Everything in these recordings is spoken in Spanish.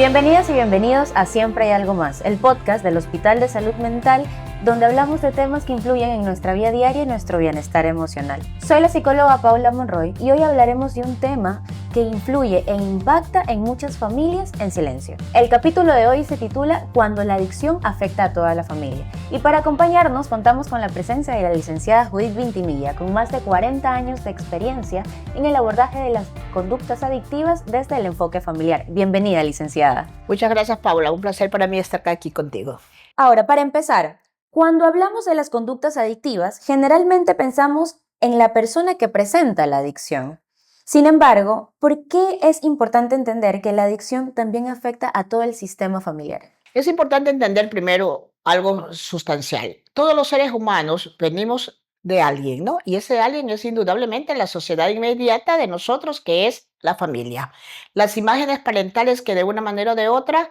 Bienvenidas y bienvenidos a Siempre hay algo más, el podcast del Hospital de Salud Mental, donde hablamos de temas que influyen en nuestra vida diaria y nuestro bienestar emocional. Soy la psicóloga Paula Monroy y hoy hablaremos de un tema que influye e impacta en muchas familias en silencio. El capítulo de hoy se titula Cuando la adicción afecta a toda la familia. Y para acompañarnos contamos con la presencia de la licenciada Judith Vintimilla, con más de 40 años de experiencia en el abordaje de las conductas adictivas desde el enfoque familiar. Bienvenida, licenciada. Muchas gracias, Paula. Un placer para mí estar aquí contigo. Ahora, para empezar, cuando hablamos de las conductas adictivas, generalmente pensamos en la persona que presenta la adicción. Sin embargo, ¿por qué es importante entender que la adicción también afecta a todo el sistema familiar? Es importante entender primero algo sustancial. Todos los seres humanos venimos de alguien, ¿no? Y ese alguien es indudablemente la sociedad inmediata de nosotros, que es la familia. Las imágenes parentales que de una manera o de otra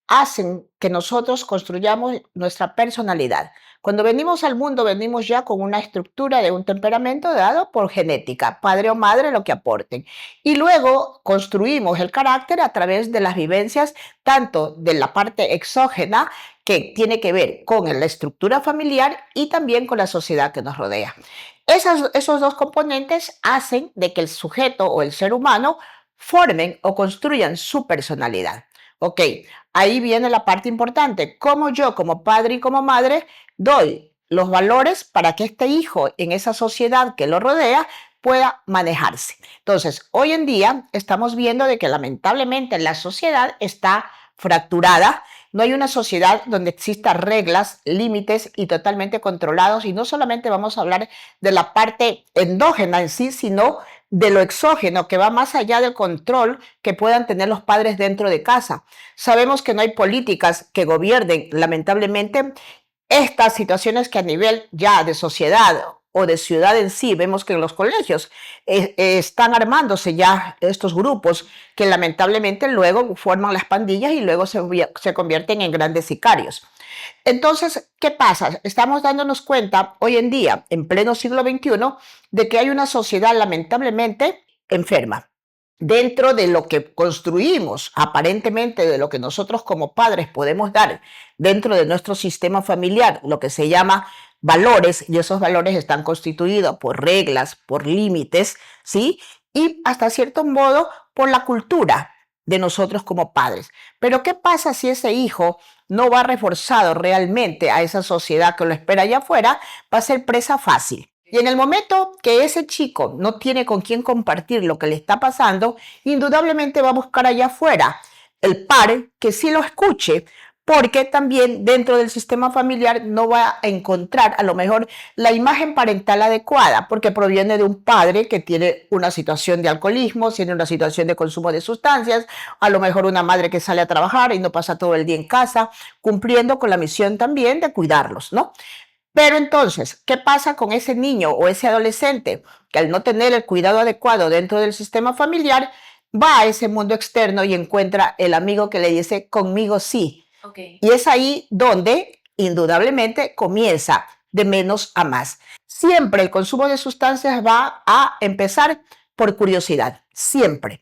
hacen que nosotros construyamos nuestra personalidad. Cuando venimos al mundo, venimos ya con una estructura de un temperamento dado por genética, padre o madre, lo que aporten. Y luego construimos el carácter a través de las vivencias, tanto de la parte exógena, que tiene que ver con la estructura familiar y también con la sociedad que nos rodea. Esos dos componentes hacen de que el sujeto o el ser humano formen o construyan su personalidad. Ok, ahí viene la parte importante. Cómo yo, como padre y como madre, doy los valores para que este hijo en esa sociedad que lo rodea pueda manejarse. Entonces, hoy en día estamos viendo de que lamentablemente la sociedad está fracturada. No hay una sociedad donde existan reglas, límites y totalmente controlados. Y no solamente vamos a hablar de la parte endógena en sí, sino de lo exógeno, que va más allá del control que puedan tener los padres dentro de casa. Sabemos que no hay políticas que gobiernen, lamentablemente, estas situaciones que a nivel ya de sociedad o de ciudad en sí, vemos que en los colegios están armándose ya estos grupos que lamentablemente luego forman las pandillas y luego se convierten en grandes sicarios. Entonces, ¿qué pasa? Estamos dándonos cuenta hoy en día, en pleno siglo XXI, de que hay una sociedad lamentablemente enferma. Dentro de lo que construimos, aparentemente de lo que nosotros como padres podemos dar dentro de nuestro sistema familiar, lo que se llama valores, y esos valores están constituidos por reglas, por límites, ¿sí? Y hasta cierto modo por la cultura de nosotros como padres. Pero ¿qué pasa si ese hijo no va reforzado realmente a esa sociedad que lo espera allá afuera? Va a ser presa fácil. Y en el momento que ese chico no tiene con quién compartir lo que le está pasando, indudablemente va a buscar allá afuera el par que sí lo escuche, porque también dentro del sistema familiar no va a encontrar a lo mejor la imagen parental adecuada, porque proviene de un padre que tiene una situación de alcoholismo, tiene una situación de consumo de sustancias, a lo mejor una madre que sale a trabajar y no pasa todo el día en casa, cumpliendo con la misión también de cuidarlos, ¿no? Pero entonces, ¿qué pasa con ese niño o ese adolescente que al no tener el cuidado adecuado dentro del sistema familiar, va a ese mundo externo y encuentra el amigo que le dice conmigo sí? Okay. Y es ahí donde indudablemente comienza de menos a más. Siempre el consumo de sustancias va a empezar por curiosidad, siempre.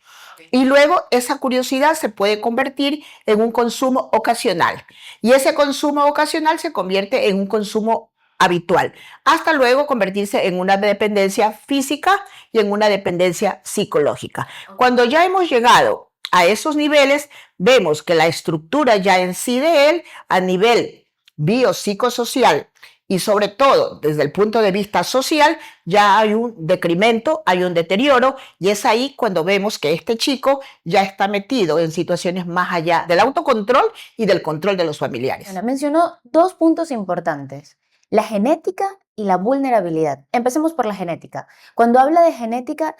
Y luego esa curiosidad se puede convertir en un consumo ocasional. Y ese consumo ocasional se convierte en un consumo habitual, hasta luego convertirse en una dependencia física y en una dependencia psicológica. Cuando ya hemos llegado a esos niveles, vemos que la estructura ya en sí de él, a nivel biopsicosocial y sobre todo desde el punto de vista social, ya hay un decremento, hay un deterioro, y es ahí cuando vemos que este chico ya está metido en situaciones más allá del autocontrol y del control de los familiares. Bueno, mencionó dos puntos importantes: la genética y la vulnerabilidad. Empecemos por la genética. Cuando habla de genética,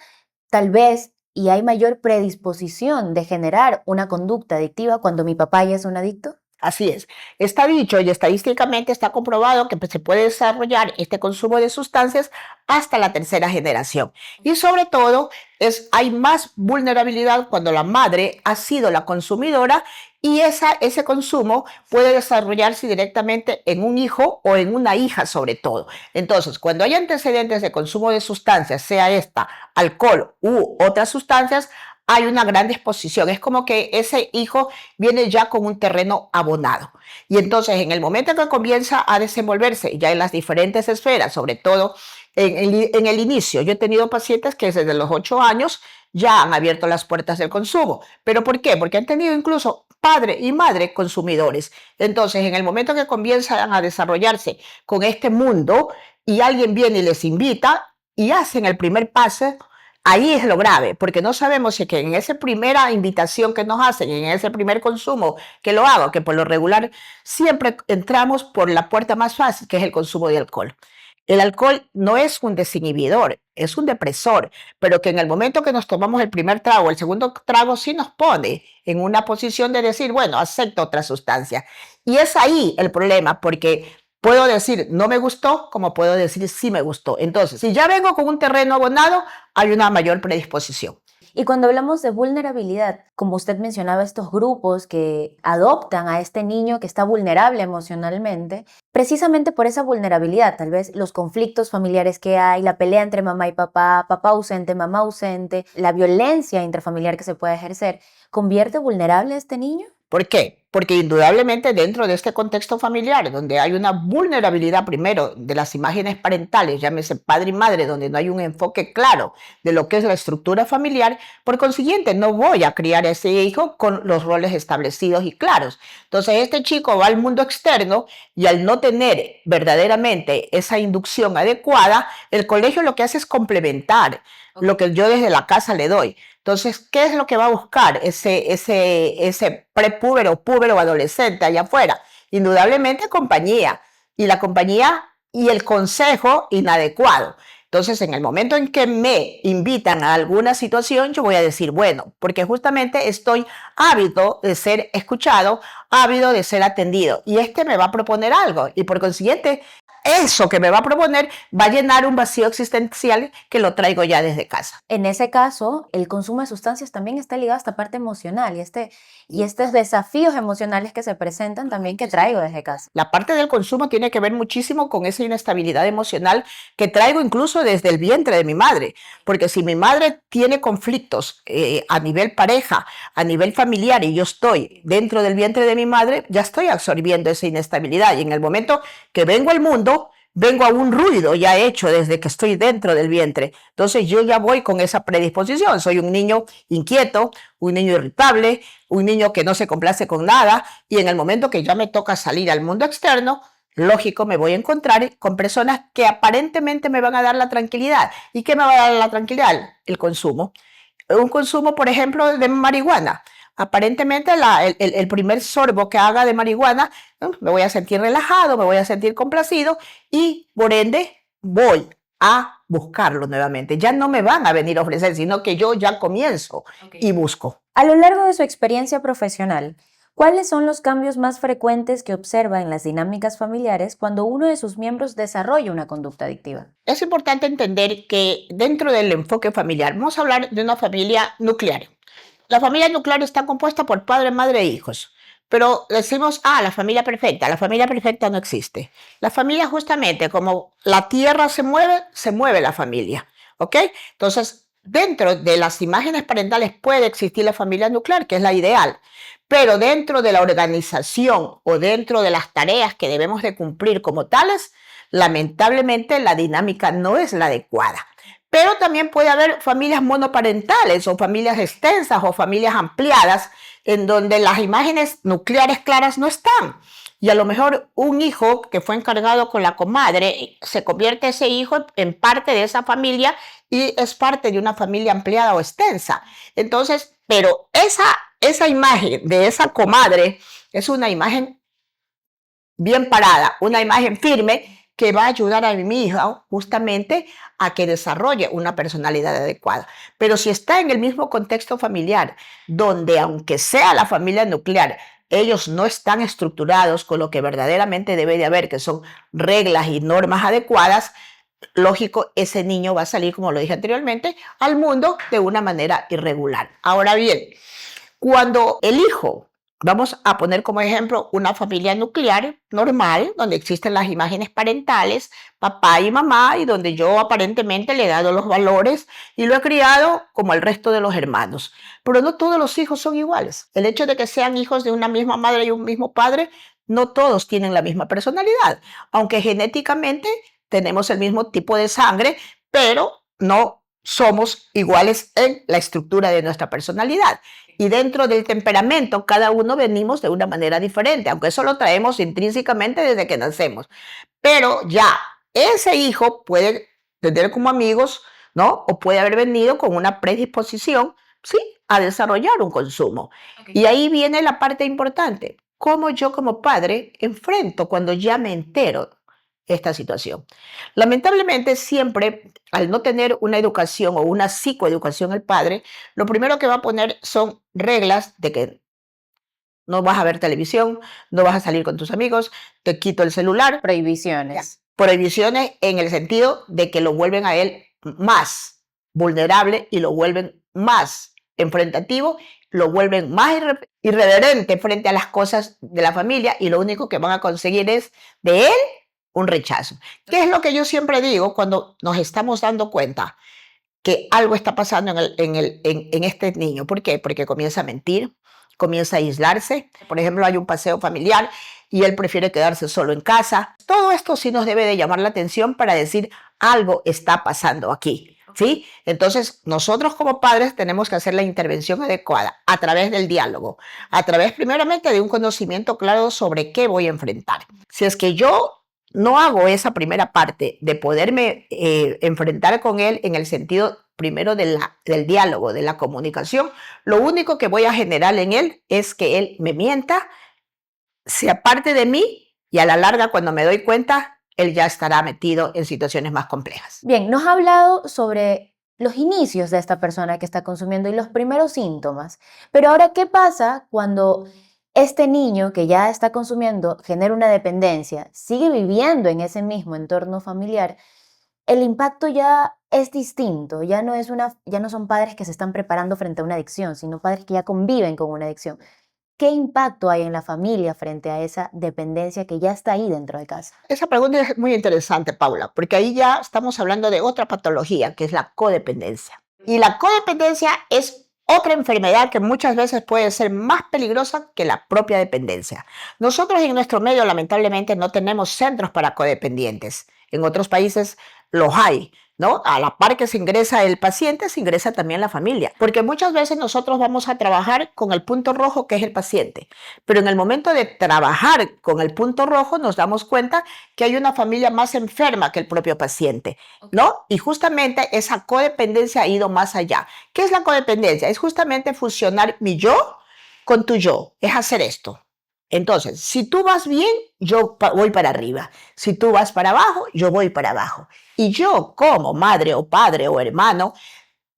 tal vez y hay mayor predisposición de generar una conducta adictiva cuando mi papá ya es un adicto. Así es. Está dicho y estadísticamente está comprobado que se puede desarrollar este consumo de sustancias hasta la tercera generación. Y sobre todo, hay más vulnerabilidad cuando la madre ha sido la consumidora y ese consumo puede desarrollarse directamente en un hijo o en una hija sobre todo. Entonces, cuando hay antecedentes de consumo de sustancias, sea esta, alcohol u otras sustancias, hay una gran disposición. Es como que ese hijo viene ya con un terreno abonado. Y entonces en el momento en que comienza a desenvolverse ya en las diferentes esferas, sobre todo en el inicio, yo he tenido pacientes que desde los 8 años ya han abierto las puertas del consumo. ¿Pero por qué? Porque han tenido incluso padre y madre consumidores. Entonces, en el momento que comienzan a desarrollarse con este mundo y alguien viene y les invita y hacen el primer paso, ahí es lo grave, porque no sabemos si es que en esa primera invitación que nos hacen, en ese primer consumo que lo hago, que por lo regular siempre entramos por la puerta más fácil, que es el consumo de alcohol. El alcohol no es un desinhibidor, es un depresor, pero que en el momento que nos tomamos el primer trago, el segundo trago sí nos pone en una posición de decir, bueno, acepto otra sustancia. Y es ahí el problema, porque puedo decir no me gustó, como puedo decir sí me gustó. Entonces, si ya vengo con un terreno abonado, hay una mayor predisposición. Y cuando hablamos de vulnerabilidad, como usted mencionaba, estos grupos que adoptan a este niño que está vulnerable emocionalmente, precisamente por esa vulnerabilidad, tal vez los conflictos familiares que hay, la pelea entre mamá y papá, papá ausente, mamá ausente, la violencia intrafamiliar que se puede ejercer, ¿convierte vulnerable a este niño? ¿Por qué? Porque indudablemente dentro de este contexto familiar, donde hay una vulnerabilidad primero de las imágenes parentales, llámese padre y madre, donde no hay un enfoque claro de lo que es la estructura familiar, por consiguiente no voy a criar a ese hijo con los roles establecidos y claros. Entonces este chico va al mundo externo y al no tener verdaderamente esa inducción adecuada, el colegio lo que hace es complementar lo que yo desde la casa le doy. Entonces, ¿qué es lo que va a buscar ese prepúbero, púbero adolescente allá afuera? Indudablemente compañía, y la compañía y el consejo inadecuado. Entonces, en el momento en que me invitan a alguna situación, yo voy a decir, bueno, porque justamente estoy ávido de ser escuchado, ávido de ser atendido, y este me va a proponer algo, y por consiguiente, eso que me va a proponer va a llenar un vacío existencial que lo traigo ya desde casa. En ese caso, el consumo de sustancias también está ligado a esta parte emocional y estos desafíos emocionales que se presentan también que traigo desde casa. La parte del consumo tiene que ver muchísimo con esa inestabilidad emocional que traigo incluso desde el vientre de mi madre, porque si mi madre tiene conflictos a nivel pareja, a nivel familiar y yo estoy dentro del vientre de mi madre, ya estoy absorbiendo esa inestabilidad y en el momento que vengo al mundo, vengo a un ruido ya hecho desde que estoy dentro del vientre. Entonces yo ya voy con esa predisposición. Soy un niño inquieto, un niño irritable, un niño que no se complace con nada y en el momento que ya me toca salir al mundo externo, lógico, me voy a encontrar con personas que aparentemente me van a dar la tranquilidad. ¿Y qué me va a dar la tranquilidad? El consumo. Un consumo, por ejemplo, de marihuana. Aparentemente el primer sorbo que haga de marihuana, ¿no? Me voy a sentir relajado, me voy a sentir complacido y por ende voy a buscarlo nuevamente. Ya no me van a venir a ofrecer, sino que yo ya comienzo y busco. A lo largo de su experiencia profesional, ¿cuáles son los cambios más frecuentes que observa en las dinámicas familiares cuando uno de sus miembros desarrolla una conducta adictiva? Es importante entender que dentro del enfoque familiar, vamos a hablar de una familia nuclear. La familia nuclear está compuesta por padre, madre e hijos. Pero decimos, la familia perfecta no existe. La familia justamente, como la tierra se mueve la familia. ¿Ok? Entonces, dentro de las imágenes parentales puede existir la familia nuclear, que es la ideal. Pero dentro de la organización o dentro de las tareas que debemos de cumplir como tales, lamentablemente la dinámica no es la adecuada. Pero también puede haber familias monoparentales o familias extensas o familias ampliadas en donde las imágenes nucleares claras no están. Y a lo mejor un hijo que fue encargado con la comadre se convierte ese hijo en parte de esa familia y es parte de una familia ampliada o extensa. Entonces, pero esa imagen de esa comadre es una imagen bien parada, una imagen firme que va a ayudar a mi hija justamente a que desarrolle una personalidad adecuada. Pero si está en el mismo contexto familiar, donde aunque sea la familia nuclear, ellos no están estructurados con lo que verdaderamente debe de haber, que son reglas y normas adecuadas, lógico, ese niño va a salir, como lo dije anteriormente, al mundo de una manera irregular. Ahora bien, cuando el hijo Vamos a poner como ejemplo una familia nuclear normal, donde existen las imágenes parentales, papá y mamá, y donde yo aparentemente le he dado los valores y lo he criado como el resto de los hermanos. Pero no todos los hijos son iguales. El hecho de que sean hijos de una misma madre y un mismo padre, no todos tienen la misma personalidad, aunque genéticamente tenemos el mismo tipo de sangre, pero no somos iguales en la estructura de nuestra personalidad. Y dentro del temperamento, cada uno venimos de una manera diferente, aunque eso lo traemos intrínsecamente desde que nacemos. Pero ya ese hijo puede tener como amigos, ¿no? O puede haber venido con una predisposición, sí, a desarrollar un consumo. Okay. Y ahí viene la parte importante. ¿Cómo yo como padre enfrento cuando ya me entero esta situación? Lamentablemente siempre, al no tener una educación o una psicoeducación el padre, lo primero que va a poner son reglas de que no vas a ver televisión, no vas a salir con tus amigos, te quito el celular. Prohibiciones. Prohibiciones en el sentido de que lo vuelven a él más vulnerable y lo vuelven más enfrentativo, lo vuelven más irreverente frente a las cosas de la familia, y lo único que van a conseguir es de él un rechazo. ¿Qué es lo que yo siempre digo cuando nos estamos dando cuenta que algo está pasando en este niño? ¿Por qué? Porque comienza a mentir, comienza a aislarse. Por ejemplo, hay un paseo familiar y él prefiere quedarse solo en casa. Todo esto sí nos debe de llamar la atención para decir algo está pasando aquí, ¿sí? Entonces, nosotros como padres tenemos que hacer la intervención adecuada a través del diálogo, a través primeramente de un conocimiento claro sobre qué voy a enfrentar. Si es que yo no hago esa primera parte de poderme enfrentar con él en el sentido primero del diálogo, de la comunicación, lo único que voy a generar en él es que él me mienta, se aparte de mí, y a la larga, cuando me doy cuenta, él ya estará metido en situaciones más complejas. Bien, nos ha hablado sobre los inicios de esta persona que está consumiendo y los primeros síntomas, pero ahora, ¿qué pasa cuando este niño que ya está consumiendo genera una dependencia, sigue viviendo en ese mismo entorno familiar? El impacto ya es distinto, ya no son padres que se están preparando frente a una adicción, sino padres que ya conviven con una adicción. ¿Qué impacto hay en la familia frente a esa dependencia que ya está ahí dentro de casa? Esa pregunta es muy interesante, Paula, porque ahí ya estamos hablando de otra patología, que es la codependencia. Y la codependencia es otra enfermedad que muchas veces puede ser más peligrosa que la propia dependencia. Nosotros en nuestro medio, lamentablemente, no tenemos centros para codependientes. En otros países los hay, ¿no? A la par que se ingresa el paciente, se ingresa también la familia, porque muchas veces nosotros vamos a trabajar con el punto rojo, que es el paciente, pero en el momento de trabajar con el punto rojo nos damos cuenta que hay una familia más enferma que el propio paciente, ¿no? Y justamente esa codependencia ha ido más allá. ¿Qué es la codependencia? Es justamente fusionar mi yo con tu yo, es hacer esto. Entonces, si tú vas bien, yo voy para arriba. Si tú vas para abajo, yo voy para abajo. Y yo, como madre o padre o hermano,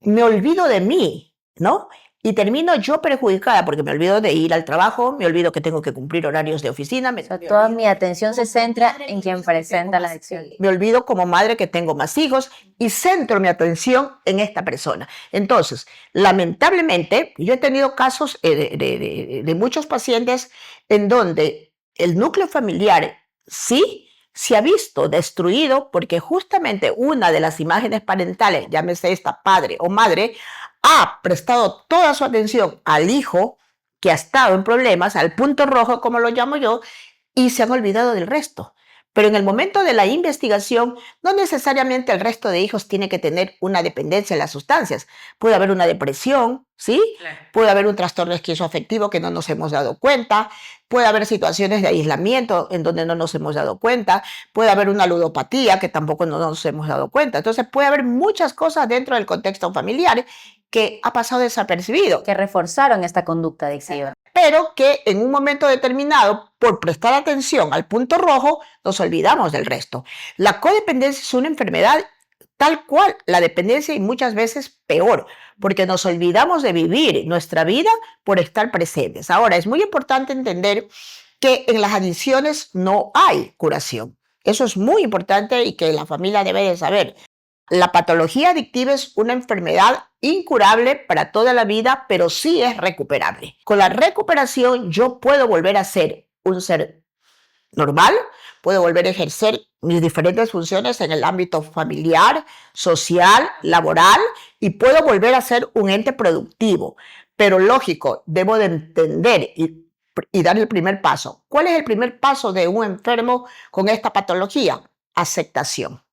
me olvido de mí, ¿no? Y termino yo perjudicada porque me olvido de ir al trabajo, me olvido que tengo que cumplir horarios de oficina. Toda mi atención se centra en quien presenta la adicción. Me olvido como madre que tengo más hijos y centro mi atención en esta persona. Entonces, lamentablemente, yo he tenido casos de muchos pacientes en donde el núcleo familiar sí se ha visto destruido porque justamente una de las imágenes parentales, llámese esta padre o madre, ha prestado toda su atención al hijo que ha estado en problemas, al punto rojo, como lo llamo yo, y se han olvidado del resto. Pero en el momento de la investigación, no necesariamente el resto de hijos tiene que tener una dependencia en las sustancias. Puede haber una depresión, ¿sí? Claro. Puede haber un trastorno esquizoafectivo que no nos hemos dado cuenta, puede haber situaciones de aislamiento en donde no nos hemos dado cuenta, puede haber una ludopatía que tampoco no nos hemos dado cuenta. Entonces puede haber muchas cosas dentro del contexto familiar que ha pasado desapercibido. Que reforzaron esta conducta adictiva. Pero que en un momento determinado, por prestar atención al punto rojo, nos olvidamos del resto. La codependencia es una enfermedad tal cual la dependencia, y muchas veces peor, porque nos olvidamos de vivir nuestra vida por estar presentes. Ahora, es muy importante entender que en las adicciones no hay curación. Eso es muy importante y que la familia debe de saber. La patología adictiva es una enfermedad incurable para toda la vida, pero sí es recuperable. Con la recuperación yo puedo volver a ser un ser normal, puedo volver a ejercer mis diferentes funciones en el ámbito familiar, social, laboral y puedo volver a ser un ente productivo. Pero lógico, debo de entender y dar el primer paso. ¿Cuál es el primer paso de un enfermo con esta patología? Aceptación.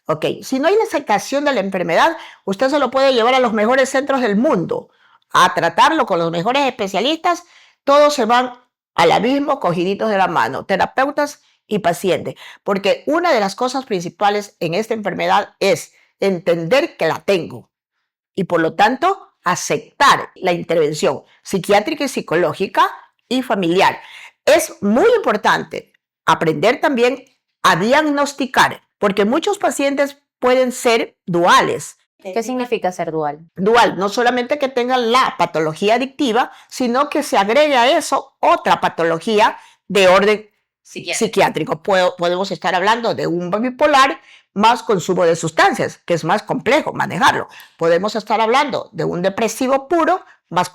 Ok, si no hay la aceptación de la enfermedad, usted se lo puede llevar a los mejores centros del mundo, a tratarlo con los mejores especialistas, todos se van al abismo cogiditos de la mano, terapeutas y pacientes, porque una de las cosas principales en esta enfermedad es entender que la tengo y por lo tanto aceptar la intervención psiquiátrica y psicológica y familiar. Es muy importante aprender también a diagnosticar, porque muchos pacientes pueden ser duales. ¿Qué significa ser dual? Dual, no solamente que tengan la patología adictiva, sino que se agregue a eso otra patología de orden psiquiátrico. Podemos estar hablando de un bipolar más consumo de sustancias, que es más complejo manejarlo. Podemos estar hablando de un depresivo puro más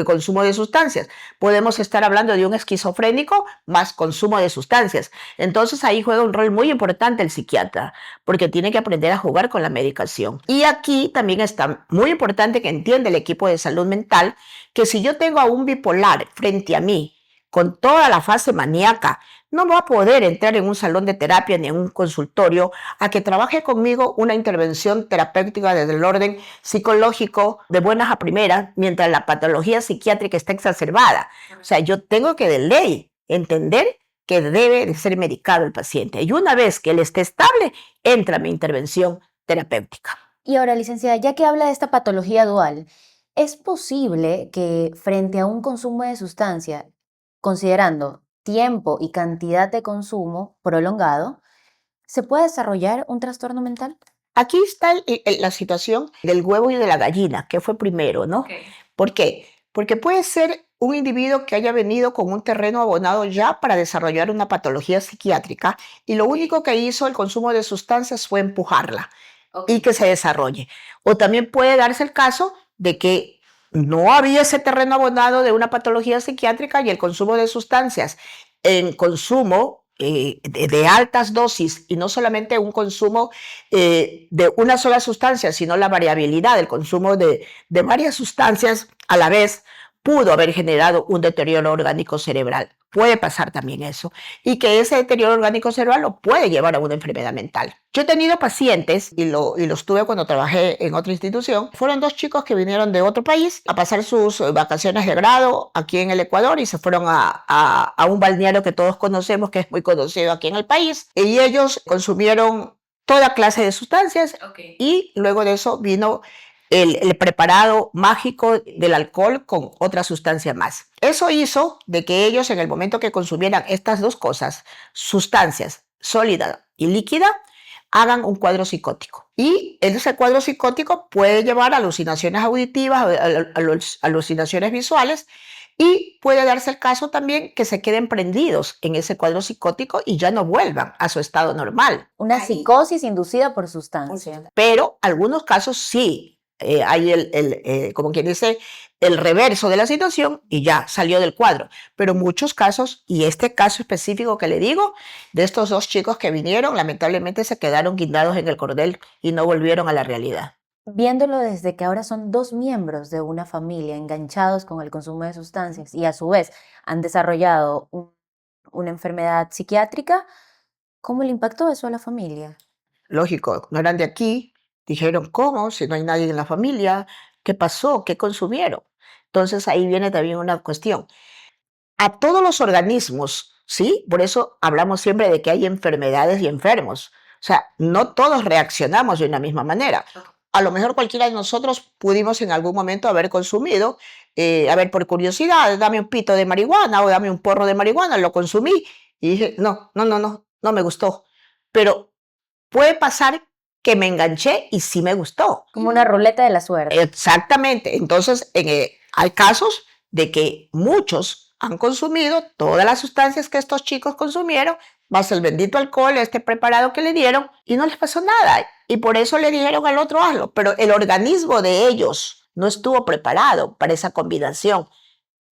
consumo de sustancias. Podemos estar hablando de un esquizofrénico más consumo de sustancias. Entonces ahí juega un rol muy importante el psiquiatra, porque tiene que aprender a jugar con la medicación. Y aquí también está muy importante que entienda el equipo de salud mental que si yo tengo a un bipolar frente a mí, con toda la fase maníaca, no va a poder entrar en un salón de terapia ni en un consultorio a que trabaje conmigo una intervención terapéutica desde el orden psicológico de buenas a primeras, mientras la patología psiquiátrica está exacerbada. O sea, yo tengo que de ley entender que debe de ser medicado el paciente. Y una vez que él esté estable, entra mi intervención terapéutica. Y ahora, licenciada, ya que habla de esta patología dual, ¿es posible que frente a un consumo de sustancia, considerando tiempo y cantidad de consumo prolongado, se puede desarrollar un trastorno mental? Aquí está la situación del huevo y de la gallina, que fue primero, ¿no? Okay. ¿Por qué? Porque puede ser un individuo que haya venido con un terreno abonado ya para desarrollar una patología psiquiátrica y lo único que hizo el consumo de sustancias fue empujarla y que se desarrolle. O también puede darse el caso de que no había ese terreno abonado de una patología psiquiátrica y el consumo de sustancias en consumo de altas dosis y no solamente un consumo de una sola sustancia, sino la variabilidad del consumo de varias sustancias a la vez pudo haber generado un deterioro orgánico cerebral. Puede pasar también eso. Y que ese deterioro orgánico cerebral lo puede llevar a una enfermedad mental. Yo he tenido pacientes, y los tuve cuando trabajé en otra institución, fueron dos chicos que vinieron de otro país a pasar sus vacaciones de grado aquí en el Ecuador y se fueron a un balneario que todos conocemos, que es muy conocido aquí en el país. Y ellos consumieron toda clase de sustancias y luego de eso vino el preparado mágico del alcohol con otra sustancia más. Eso hizo de que ellos en el momento que consumieran estas dos cosas, sustancias sólida y líquida, hagan un cuadro psicótico. Y ese cuadro psicótico puede llevar a alucinaciones auditivas, a alucinaciones visuales y puede darse el caso también que se queden prendidos en ese cuadro psicótico y ya no vuelvan a su estado normal. Una psicosis inducida por sustancia. Pero algunos casos sí. Hay como quien dice, el reverso de la situación y ya salió del cuadro. Pero muchos casos, y este caso específico que le digo, de estos dos chicos que vinieron, lamentablemente se quedaron guindados en el cordel y no volvieron a la realidad. Viéndolo desde que ahora son dos miembros de una familia enganchados con el consumo de sustancias y a su vez han desarrollado una enfermedad psiquiátrica, ¿cómo le impactó eso a la familia? Lógico, no eran de aquí. Dijeron, ¿cómo? Si no hay nadie en la familia, ¿qué pasó? ¿Qué consumieron? Entonces ahí viene también una cuestión. A todos los organismos, ¿sí? Por eso hablamos siempre de que hay enfermedades y enfermos. O sea, no todos reaccionamos de una misma manera. A lo mejor cualquiera de nosotros pudimos en algún momento haber consumido, por curiosidad, dame un pito de marihuana o dame un porro de marihuana, lo consumí y dije, no me gustó. Pero puede pasar que me enganché y sí me gustó. Como una ruleta de la suerte. Exactamente. Entonces, hay casos de que muchos han consumido todas las sustancias que estos chicos consumieron, más el bendito alcohol, este preparado que le dieron, y no les pasó nada. y por eso le dijeron al otro hazlo, pero el organismo de ellos no estuvo preparado para esa combinación.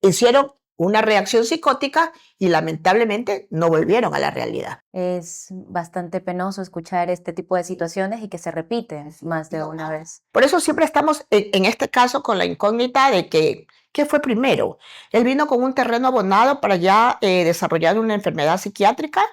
Hicieron una reacción psicótica y lamentablemente no volvieron a la realidad. Es bastante penoso escuchar este tipo de situaciones y que se repite más de una vez. Por eso siempre estamos en este caso con la incógnita de que ¿qué fue primero? ¿Él vino con un terreno abonado para ya desarrollar una enfermedad psiquiátrica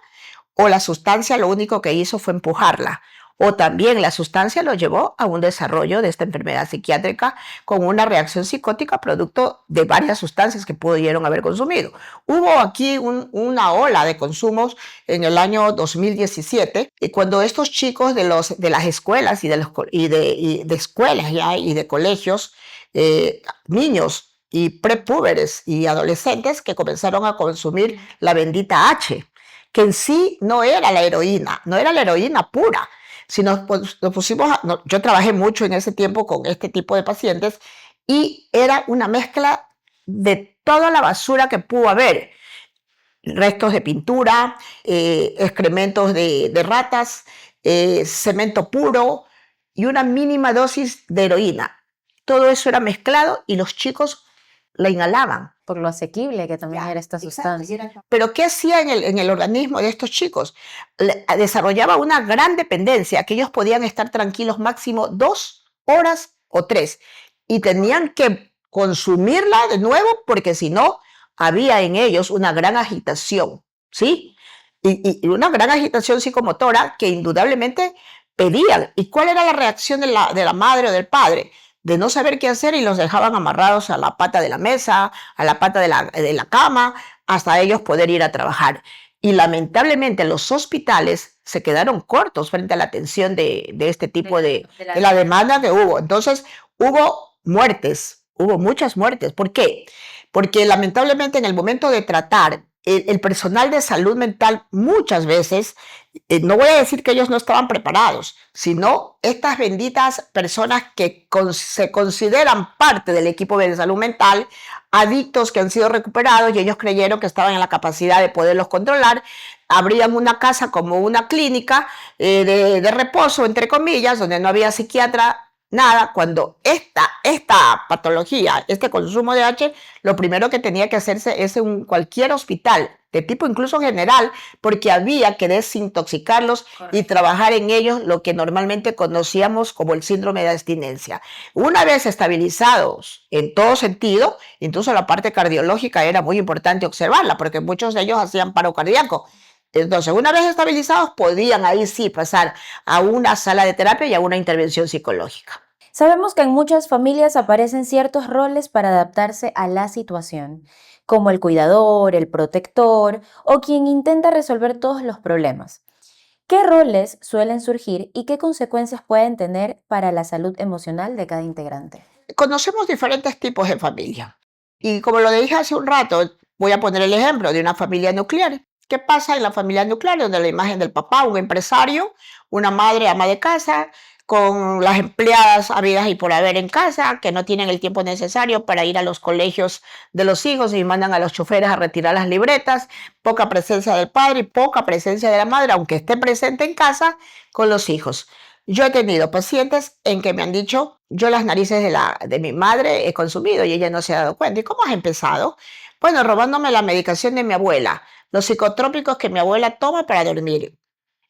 o la sustancia lo único que hizo fue empujarla? O también la sustancia lo llevó a un desarrollo de esta enfermedad psiquiátrica con una reacción psicótica producto de varias sustancias que pudieron haber consumido. Hubo aquí una ola de consumos en el año 2017 y cuando estos chicos de las escuelas y de escuelas ya y de colegios, niños y prepúberes y adolescentes que comenzaron a consumir la bendita H, que en sí no era la heroína, no era la heroína pura. Si nos pusimos yo trabajé mucho en ese tiempo con este tipo de pacientes y era una mezcla de toda la basura que pudo haber. Restos de pintura, excrementos de ratas, cemento puro y una mínima dosis de heroína. Todo eso era mezclado y los chicos la inhalaban. Por lo asequible que también era esta sustancia. Pero ¿qué hacía en el organismo de estos chicos? Desarrollaba una gran dependencia, que ellos podían estar tranquilos máximo 2 horas o 3 y tenían que consumirla de nuevo porque si no, había en ellos una gran agitación, ¿sí? Y una gran agitación psicomotora que indudablemente pedían. ¿Y cuál era la reacción de la madre o del padre? De no saber qué hacer y los dejaban amarrados a la pata de la mesa, a la pata de la cama, hasta ellos poder ir a trabajar. Y lamentablemente los hospitales se quedaron cortos frente a la atención de este tipo de la demanda que hubo. Entonces hubo muertes, hubo muchas muertes. ¿Por qué? Porque lamentablemente en el momento de tratar, el personal de salud mental muchas veces, no voy a decir que ellos no estaban preparados, sino estas benditas personas que se consideran parte del equipo de salud mental, adictos que han sido recuperados y ellos creyeron que estaban en la capacidad de poderlos controlar, abrían una casa como una clínica de reposo, entre comillas, donde no había psiquiatra, nada, cuando esta patología, este consumo de H, lo primero que tenía que hacerse es en cualquier hospital, de tipo incluso general, porque había que desintoxicarlos y trabajar en ellos lo que normalmente conocíamos como el síndrome de abstinencia. Una vez estabilizados en todo sentido, incluso la parte cardiológica era muy importante observarla, porque muchos de ellos hacían paro cardíaco. Entonces, una vez estabilizados, podían ahí sí pasar a una sala de terapia y a una intervención psicológica. Sabemos que en muchas familias aparecen ciertos roles para adaptarse a la situación, como el cuidador, el protector o quien intenta resolver todos los problemas. ¿Qué roles suelen surgir y qué consecuencias pueden tener para la salud emocional de cada integrante? Conocemos diferentes tipos de familia. Y como lo dije hace un rato, voy a poner el ejemplo de una familia nuclear. ¿Qué pasa en la familia nuclear? Donde la imagen del papá, un empresario, una madre ama de casa, con las empleadas habidas y por haber en casa, que no tienen el tiempo necesario para ir a los colegios de los hijos y mandan a los choferes a retirar las libretas, poca presencia del padre y poca presencia de la madre, aunque esté presente en casa con los hijos. Yo he tenido pacientes en que me han dicho, yo las narices de mi madre he consumido y ella no se ha dado cuenta. ¿Y cómo has empezado? Bueno, robándome la medicación de mi abuela, los psicotrópicos que mi abuela toma para dormir.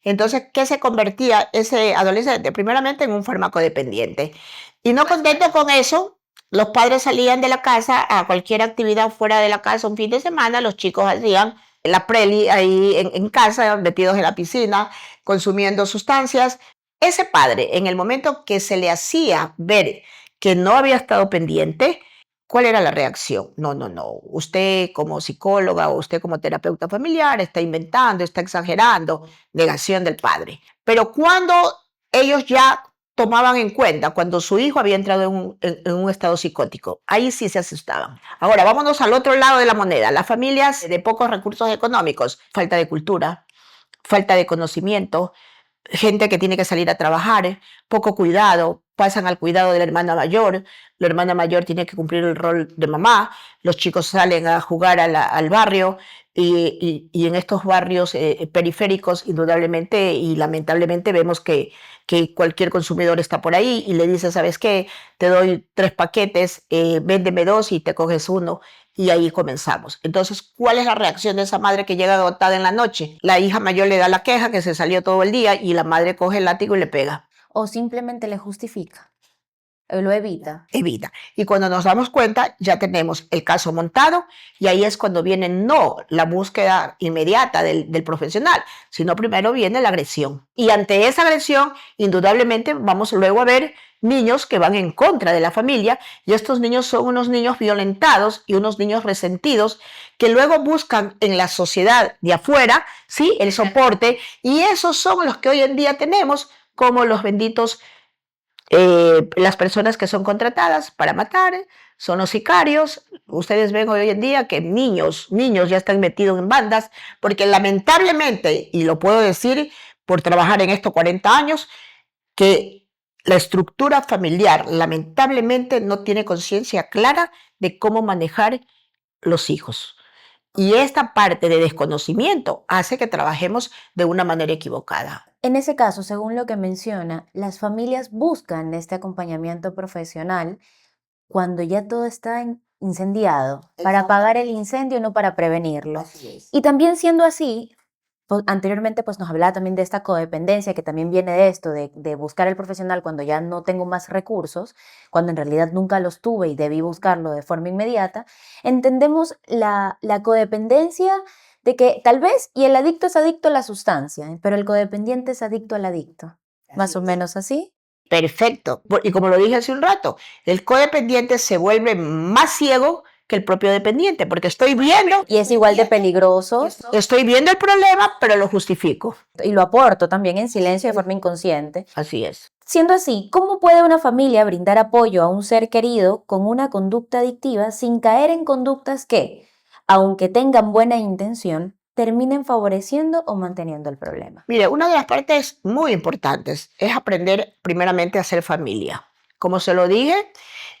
Entonces, ¿qué se convertía ese adolescente? Primeramente en un fármaco dependiente. Y no contento con eso, los padres salían de la casa a cualquier actividad fuera de la casa un fin de semana, los chicos hacían la preli ahí en casa, metidos en la piscina, consumiendo sustancias. Ese padre, en el momento que se le hacía ver que no había estado pendiente, ¿cuál era la reacción? No, no, no. Usted como psicóloga o usted como terapeuta familiar está inventando, está exagerando. Negación del padre. Pero cuando ellos ya tomaban en cuenta, cuando su hijo había entrado en un estado psicótico, ahí sí se asustaban. Ahora, vámonos al otro lado de la moneda. Las familias de pocos recursos económicos, falta de cultura, falta de conocimiento, gente que tiene que salir a trabajar, poco cuidado, pasan al cuidado de la hermana mayor. La hermana mayor tiene que cumplir el rol de mamá. Los chicos salen a jugar al barrio y en estos barrios periféricos, indudablemente y lamentablemente, vemos que cualquier consumidor está por ahí y le dice, ¿sabes qué? Te doy 3 paquetes, véndeme 2 y te coges uno. Y ahí comenzamos. Entonces, ¿cuál es la reacción de esa madre que llega agotada en la noche? La hija mayor le da la queja que se salió todo el día y la madre coge el látigo y le pega. O simplemente le justifica, lo evita. Evita. Y cuando nos damos cuenta, ya tenemos el caso montado y ahí es cuando viene no la búsqueda inmediata del profesional, sino primero viene la agresión. Y ante esa agresión, indudablemente, vamos luego a ver niños que van en contra de la familia y estos niños son unos niños violentados y unos niños resentidos que luego buscan en la sociedad de afuera, ¿sí?, el soporte, y esos son los que hoy en día tenemos como los benditos las personas que son contratadas para matar, son los sicarios. Ustedes ven hoy en día que niños ya están metidos en bandas, porque lamentablemente, y lo puedo decir por trabajar en estos 40 años, que la estructura familiar lamentablemente no tiene conciencia clara de cómo manejar los hijos. Y esta parte de desconocimiento hace que trabajemos de una manera equivocada. En ese caso, según lo que menciona, las familias buscan este acompañamiento profesional cuando ya todo está incendiado, para apagar el incendio, no para prevenirlo. Así es. Y también siendo así, anteriormente pues nos hablaba también de esta codependencia que también viene de esto, de buscar el profesional cuando ya no tengo más recursos, cuando en realidad nunca los tuve y debí buscarlo de forma inmediata. Entendemos la codependencia de que tal vez, y el adicto es adicto a la sustancia, pero el codependiente es adicto al adicto. Más o menos así. Perfecto. Y como lo dije hace un rato, el codependiente se vuelve más ciego que el propio dependiente, porque estoy viendo, Y es igual de peligroso estoy viendo el problema, pero lo justifico. y lo aporto también en silencio de forma inconsciente. Así es. Siendo así, ¿cómo puede una familia brindar apoyo a un ser querido con una conducta adictiva sin caer en conductas que, aunque tengan buena intención, terminen favoreciendo o manteniendo el problema? Mire, una de las partes muy importantes es aprender primeramente a ser familia. Como se lo dije,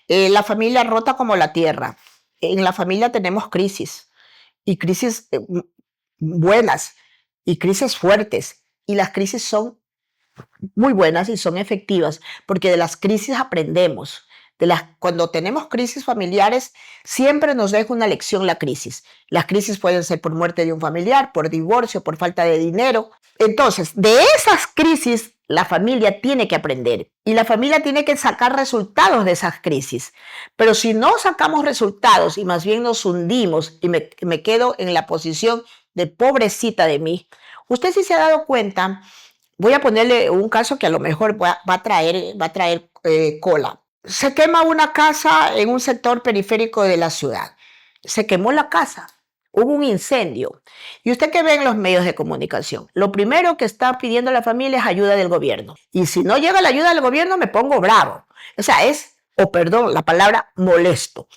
la familia rota como la tierra. En la familia tenemos crisis y crisis buenas y crisis fuertes. Y las crisis son muy buenas y son efectivas porque de las crisis aprendemos. Cuando tenemos crisis familiares, siempre nos deja una lección la crisis. Las crisis pueden ser por muerte de un familiar, por divorcio, por falta de dinero. Entonces, de esas crisis, la familia tiene que aprender y la familia tiene que sacar resultados de esas crisis. Pero si no sacamos resultados y más bien nos hundimos y me quedo en la posición de pobrecita de mí, usted sí se ha dado cuenta. Voy a ponerle un caso que a lo mejor va a traer cola. Se quema una casa en un sector periférico de la ciudad. Se quemó la casa. Hubo un incendio. ¿Y usted qué ve en los medios de comunicación? Lo primero que está pidiendo la familia es ayuda del gobierno. Y si no llega la ayuda del gobierno, me pongo bravo. O sea, perdón, la palabra molesto.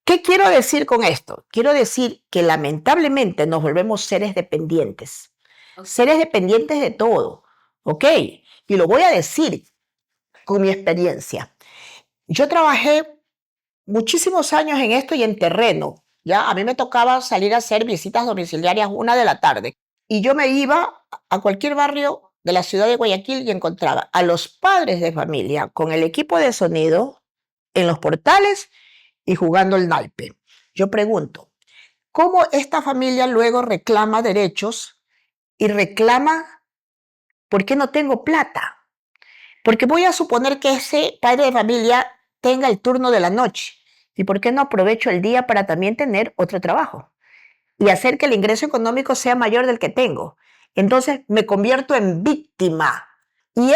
¿Qué quiero decir con esto? Quiero decir que lamentablemente nos volvemos seres dependientes. Seres dependientes de todo. ¿Ok? Y lo voy a decir con mi experiencia. Yo trabajé muchísimos años en esto y en terreno. Ya a mí me tocaba salir a hacer visitas domiciliarias 1 de la tarde. Y yo me iba a cualquier barrio de la ciudad de Guayaquil y encontraba a los padres de familia con el equipo de sonido en los portales y jugando el naipe. Yo pregunto, ¿cómo esta familia luego reclama derechos y reclama por qué no tengo plata? Porque voy a suponer que ese padre de familia tenga el turno de la noche. ¿Y por qué no aprovecho el día para también tener otro trabajo? Y hacer que el ingreso económico sea mayor del que tengo. Entonces me convierto en víctima. Y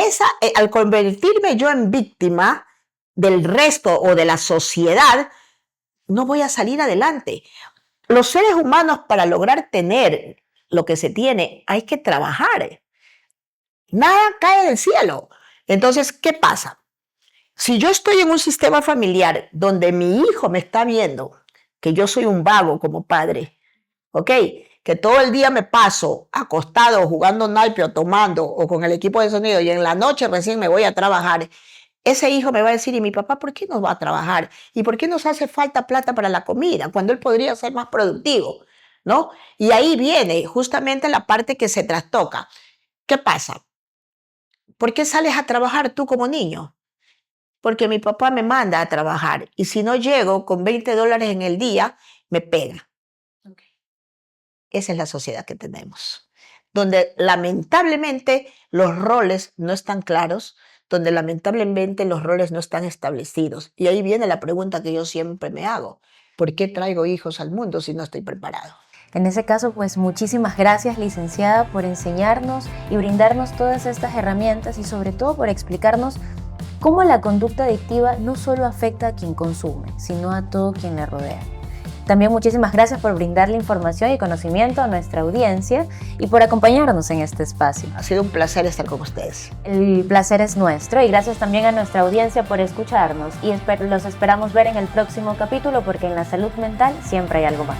al convertirme yo en víctima del resto o de la sociedad, no voy a salir adelante. Los seres humanos, para lograr tener lo que se tiene, hay que trabajar. Nada cae del cielo. Entonces, ¿qué pasa? Si yo estoy en un sistema familiar donde mi hijo me está viendo que yo soy un vago como padre, ¿ok? Que todo el día me paso acostado jugando naipe o tomando o con el equipo de sonido y en la noche recién me voy a trabajar, ese hijo me va a decir, ¿y mi papá por qué no va a trabajar? ¿Y por qué nos hace falta plata para la comida cuando él podría ser más productivo? ¿No? Y ahí viene justamente la parte que se trastoca. ¿Qué pasa? ¿Por qué sales a trabajar tú como niño? Porque mi papá me manda a trabajar y si no llego con $20 en el día, me pega. Okay. Esa es la sociedad que tenemos, donde lamentablemente los roles no están claros, donde lamentablemente los roles no están establecidos. Y ahí viene la pregunta que yo siempre me hago: ¿por qué traigo hijos al mundo si no estoy preparado? En ese caso, pues muchísimas gracias, licenciada, por enseñarnos y brindarnos todas estas herramientas y sobre todo por explicarnos cómo la conducta adictiva no solo afecta a quien consume, sino a todo quien le rodea. También muchísimas gracias por brindarle información y conocimiento a nuestra audiencia y por acompañarnos en este espacio. Ha sido un placer estar con ustedes. El placer es nuestro y gracias también a nuestra audiencia por escucharnos y los esperamos ver en el próximo capítulo porque en la salud mental siempre hay algo más.